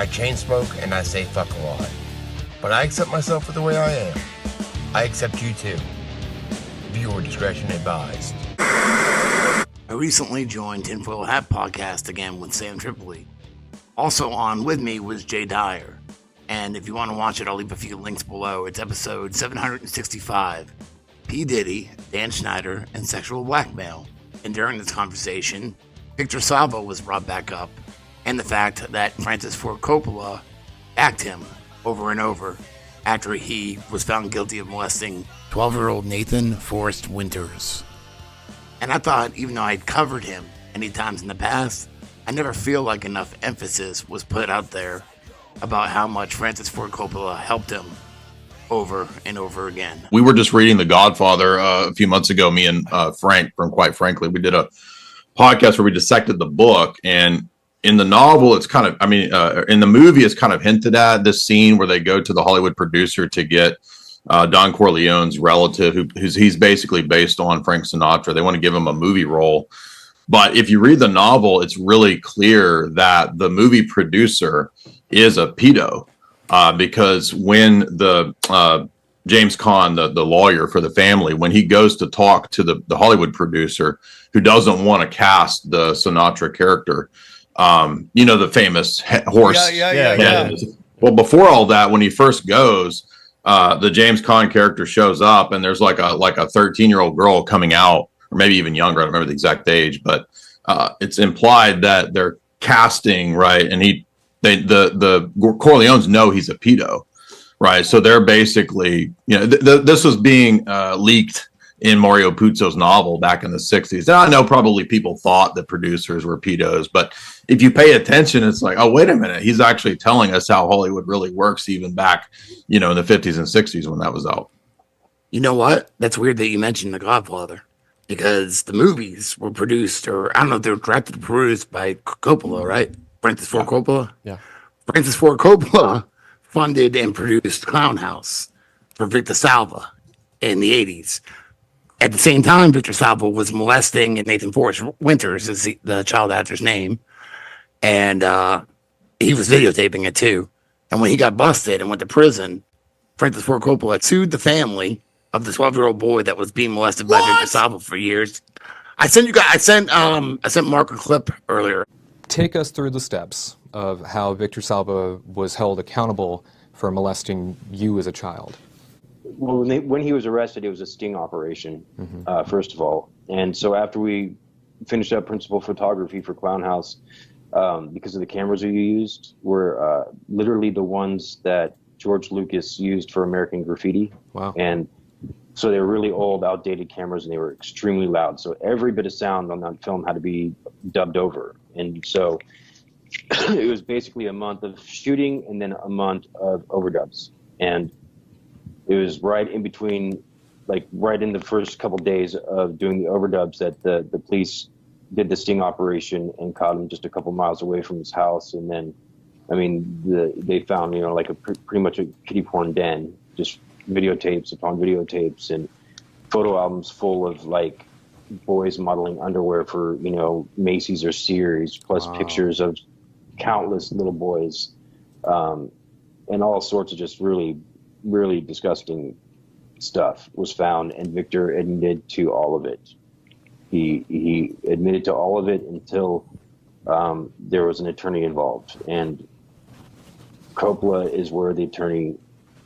I chain smoke and I say fuck a lot. But I accept myself for the way I am. I accept you too. Viewer discretion advised. I recently joined Tinfoil Hat podcast again with Sam Tripoli. Also on with me was Dyer. And if you want to watch it, I'll leave a few links below. It's episode 765. P. Diddy, Dan Schneider, and sexual blackmail. And during this conversation, Victor Savo was brought back up, and the fact that Francis Ford Coppola backed him over and over after he was found guilty of molesting 12-year-old Nathan Forrest Winters. And I thought, even though I'd covered him many times in the past, I never feel like enough emphasis was put out there about how much Francis Ford Coppola helped him over and over again. We were just reading The Godfather a few months ago, me and Frank from Quite Frankly. We did a podcast where we dissected the book, and in the novel, it's kind of, in the movie, it's kind of hinted at this scene where they go to the Hollywood producer to get Don Corleone's relative, he's basically based on Frank Sinatra. They want to give him a movie role. But if you read the novel, it's really clear that the movie producer is a pedo, because when the James Caan, the lawyer for the family, when he goes to talk to the Hollywood producer who doesn't want to cast the Sinatra character, the famous horse. Yeah. Well, before all that, when he first goes, the James Caan character shows up, and there's like a 13-year-old girl coming out, or maybe even younger. I don't remember the exact age, but it's implied that they're casting, right? And the Corleones know he's a pedo, right? So they're basically, this was being leaked in Mario Puzo's novel back in the 60s. And I know probably people thought that producers were pedos, but if you pay attention, it's like, oh, wait a minute. He's actually telling us how Hollywood really works, even back, in the 50s and 60s when that was out. You know what? That's weird that you mentioned The Godfather, because the movies were produced, or I don't know if they were directed or produced by Coppola, right? Francis Ford Coppola? Yeah. Francis Ford Coppola funded and produced Clown House for Victor Salva in the 80s. At the same time, Victor Salva was molesting Nathan Forrest Winters, is the child actor's name, and he was videotaping it too. And when he got busted and went to prison, Francis Ford Coppola sued the family of the 12-year-old boy that was being molested by Victor Salva for years. I sent Mark a clip earlier. Take us through the steps of how Victor Salva was held accountable for molesting you as a child. Well, when he was arrested, it was a sting operation, first of all. And so after we finished up principal photography for Clown House, because of the cameras we used were literally the ones that George Lucas used for American Graffiti. Wow. And so they were really old, outdated cameras, and they were extremely loud. So every bit of sound on that film had to be dubbed over. And so it was basically a month of shooting and then a month of overdubs. And it was right in between, like right in the first couple days of doing the overdubs, that the police did the sting operation and caught him just a couple miles away from his house. And then, they found, like pretty much a kiddie porn den, just videotapes upon videotapes and photo albums full of like boys modeling underwear for, Macy's or Sears, plus pictures of countless little boys, and all sorts of just really, really disgusting stuff was found, and Victor admitted to all of it. He admitted to all of it until there was an attorney involved, and Coppola is where the attorney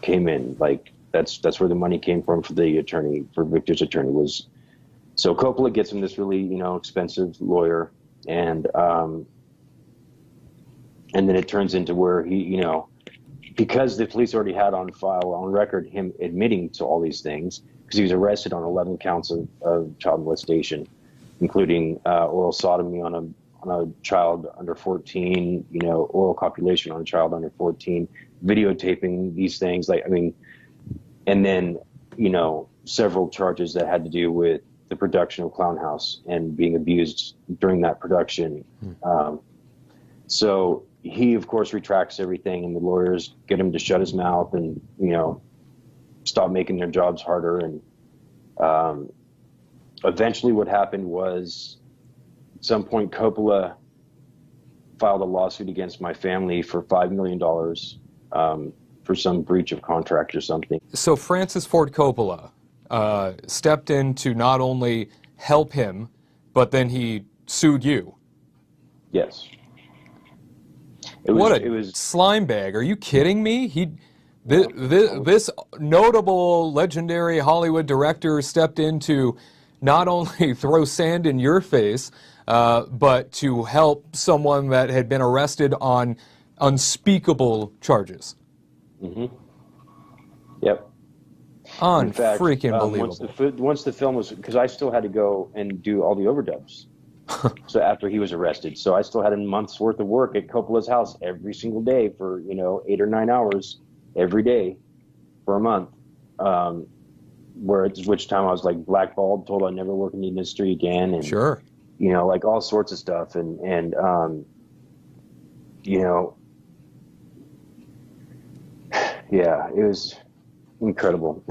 came in. Like that's where the money came from for the attorney, for Victor's attorney was. So Coppola gets him this really, expensive lawyer, and then it turns into where he, because the police already had on file, on record, him admitting to all these things, because he was arrested on 11 counts of child molestation, including oral sodomy on a child under 14, oral copulation on a child under 14, videotaping these things, and then, several charges that had to do with the production of Clown House and being abused during that production. So he, of course, retracts everything, and the lawyers get him to shut his mouth and, stop making their jobs harder. And eventually what happened was, at some point, Coppola filed a lawsuit against my family for $5 million for some breach of contract or something. So Francis Ford Coppola stepped in to not only help him, but then he sued you. Yes. What a slime bag. Are you kidding me? This notable, legendary Hollywood director stepped in to not only throw sand in your face, but to help someone that had been arrested on unspeakable charges. Mm-hmm. Yep. Freaking believable. Once the film was, because I still had to go and do all the overdubs. So after he was arrested, so I still had a month's worth of work at Coppola's house every single day for 8 or 9 hours every day for a month. Which time I was like blackballed, told I'd never work in the industry again, and sure, like all sorts of stuff, and yeah, it was incredible.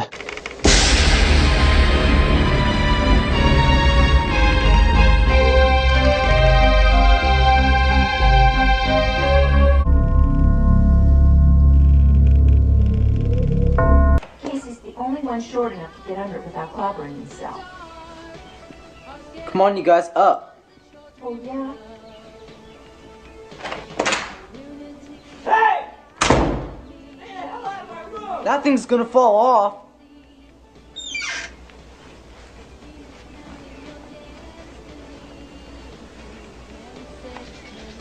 Casey's the only one short enough to get under it without clobbering himself. Come on, you guys, up. Oh, yeah? Hey! That thing's gonna fall off.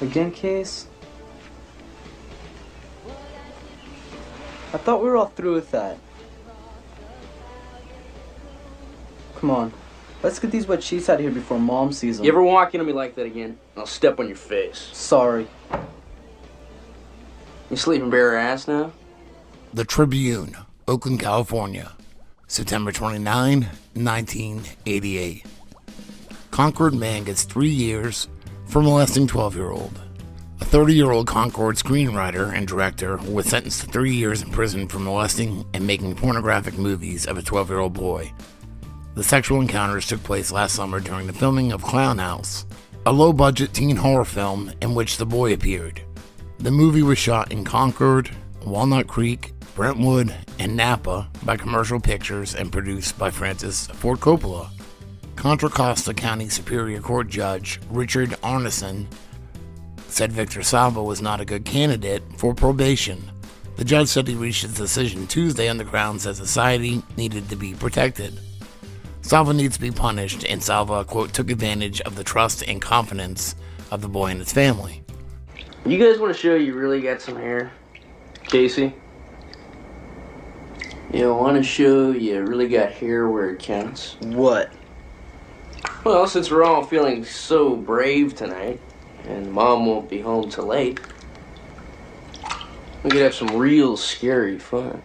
Again, Case? I thought we were all through with that. Come on. Let's get these wet sheets out of here before Mom sees them. You ever walk into me like that again, I'll step on your face. Sorry. You sleeping bare ass now? The Tribune, Oakland, California, September 29, 1988. Concord man gets 3 years for molesting 12-year-old. A 30-year-old Concord screenwriter and director was sentenced to 3 years in prison for molesting and making pornographic movies of a 12-year-old boy. The sexual encounters took place last summer during the filming of Clown House, a low-budget teen horror film in which the boy appeared. The movie was shot in Concord, Walnut Creek, Brentwood, and Napa by Commercial Pictures and produced by Francis Ford Coppola. Contra Costa County Superior Court Judge Richard Arneson said Victor Salva was not a good candidate for probation. The judge said he reached his decision Tuesday on the grounds that society needed to be protected. Salva needs to be punished, and Salva, quote, took advantage of the trust and confidence of the boy and his family. You guys want to show you really got some hair? Casey? You want to show you really got hair where it counts? What? Well, since we're all feeling so brave tonight, and Mom won't be home till late, we could have some real scary fun.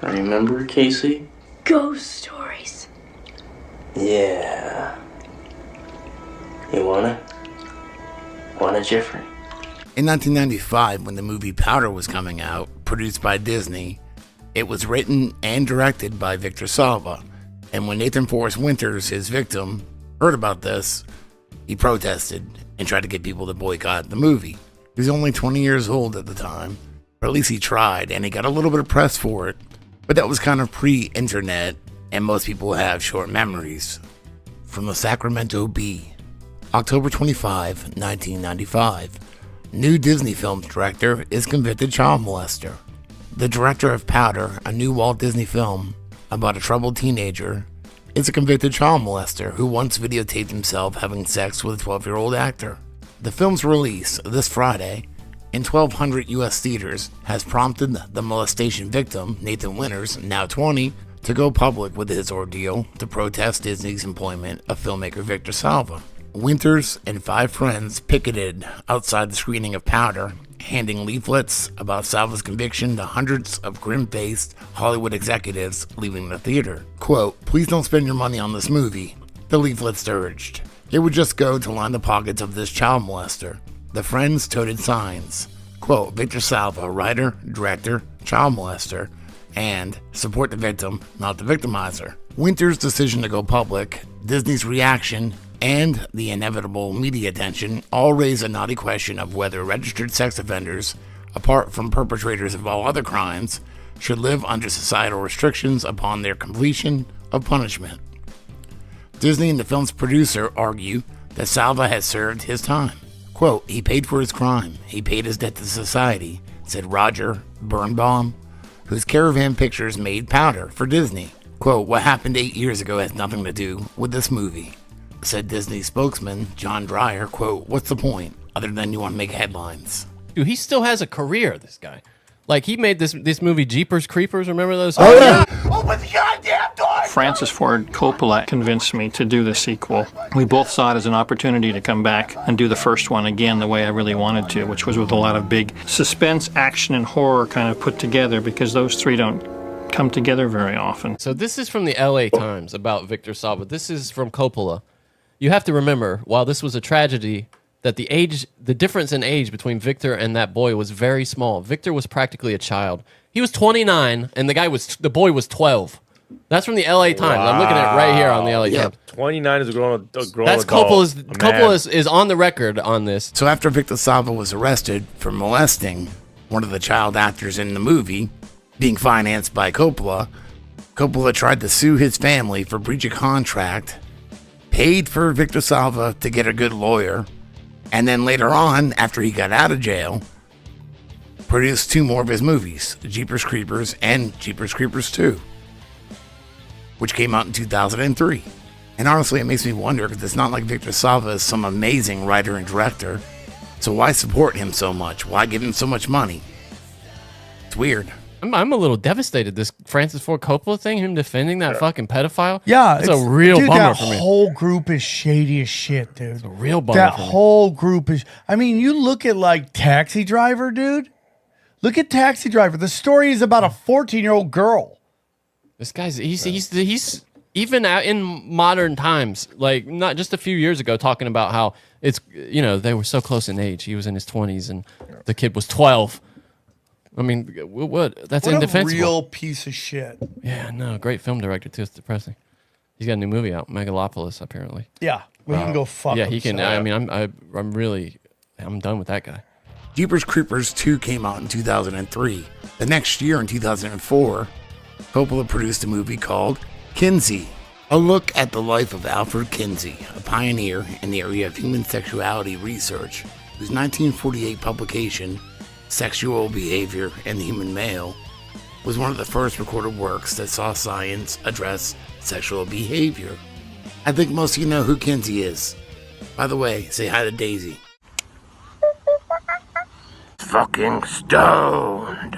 Remember, Casey? Ghost stories. Yeah. You wanna, Jeffrey? In 1995, when the movie Powder was coming out, produced by Disney, it was written and directed by Victor Salva. And when Nathan Forrest Winters, his victim, heard about this, he protested and tried to get people to boycott the movie. He was only 20 years old at the time, but at least he tried, and he got a little bit of press for it. But that was kind of pre-internet, and most people have short memories. From the Sacramento Bee, October 25, 1995. New Disney Films director is convicted child molester. The director of Powder, a new Walt Disney film about a troubled teenager, is a convicted child molester who once videotaped himself having sex with a 12-year-old actor. The film's release this Friday in 1,200 U.S. theaters has prompted the molestation victim, Nathan Winters, now 20, to go public with his ordeal to protest Disney's employment of filmmaker Victor Salva. Winters and 5 friends picketed outside the screening of Powder, handing leaflets about Salva's conviction to hundreds of grim-faced Hollywood executives leaving the theater. Quote, "Please don't spend your money on this movie," the leaflets urged. It would just go to line the pockets of this child molester. The friends toted signs. Quote, "Victor Salva, writer, director, child molester," and support the victim, not the victimizer. Winter's decision to go public, Disney's reaction, and the inevitable media attention all raise a knotty question of whether registered sex offenders, apart from perpetrators of all other crimes, should live under societal restrictions upon their completion of punishment. Disney and the film's producer argue that Salva has served his time. Quote, "He paid for his crime. He paid his debt to society," said Roger Birnbaum, whose Caravan Pictures made Powder for Disney. Quote, "What happened 8 years ago has nothing to do with this movie," said Disney spokesman John Dyer. Quote, "What's the point, other than you want to make headlines?" Dude, he still has a career, this guy. Like, he made this movie Jeepers Creepers, remember those? Oh, yeah. Open the goddamn door! Francis Ford Coppola convinced me to do the sequel. We both saw it as an opportunity to come back and do the first one again the way I really wanted to, which was with a lot of big suspense, action, and horror kind of put together, because those three don't come together very often. So this is from the LA Times about Victor Salva. This is from Coppola. You have to remember, while this was a tragedy, that the difference in age between Victor and that boy was very small. Victor was practically a child. He was 29, and the boy was 12. That's from the LA Times. Wow. I'm looking at it right here on the LA Times. 29 is a grown That's adult. Coppola is on the record on this. So after Victor Salva was arrested for molesting one of the child actors in the movie, being financed by Coppola, Coppola tried to sue his family for breach of contract, paid for Victor Salva to get a good lawyer, and then later on, after he got out of jail, produced 2 more of his movies, Jeepers Creepers and Jeepers Creepers 2, which came out in 2003. And honestly, it makes me wonder, because it's not like Victor Salva is some amazing writer and director, so why support him so much? Why give him so much money? It's weird. I'm a little devastated. This Francis Ford Coppola thing, him defending that fucking pedophile. Yeah, it's a real bummer for me. That whole group is shady as shit, dude. It's a real bummer. That for me. whole group is. I mean, you look at like Taxi Driver, dude. Look at Taxi Driver. The story is about a 14-year-old girl. This guy's he's even out in modern times, like not just a few years ago, talking about how it's they were so close in age. He was in his 20s and the kid was 12. I mean, what? That's indefensible. What a real piece of shit. Yeah, no, great film director too. It's depressing. He's got a new movie out, Megalopolis, apparently. Yeah, we can go fuck. Yeah, he can. I mean, I'm done with that guy. Jeepers Creepers 2 came out in 2003. The next year, in 2004, Coppola produced a movie called Kinsey, a look at the life of Alfred Kinsey, a pioneer in the area of human sexuality research, whose 1948 publication, Sexual Behavior in the Human Male, was one of the first recorded works that saw science address sexual behavior. I think most of you know who Kinsey is. By the way, say hi to Daisy. Fucking stoned.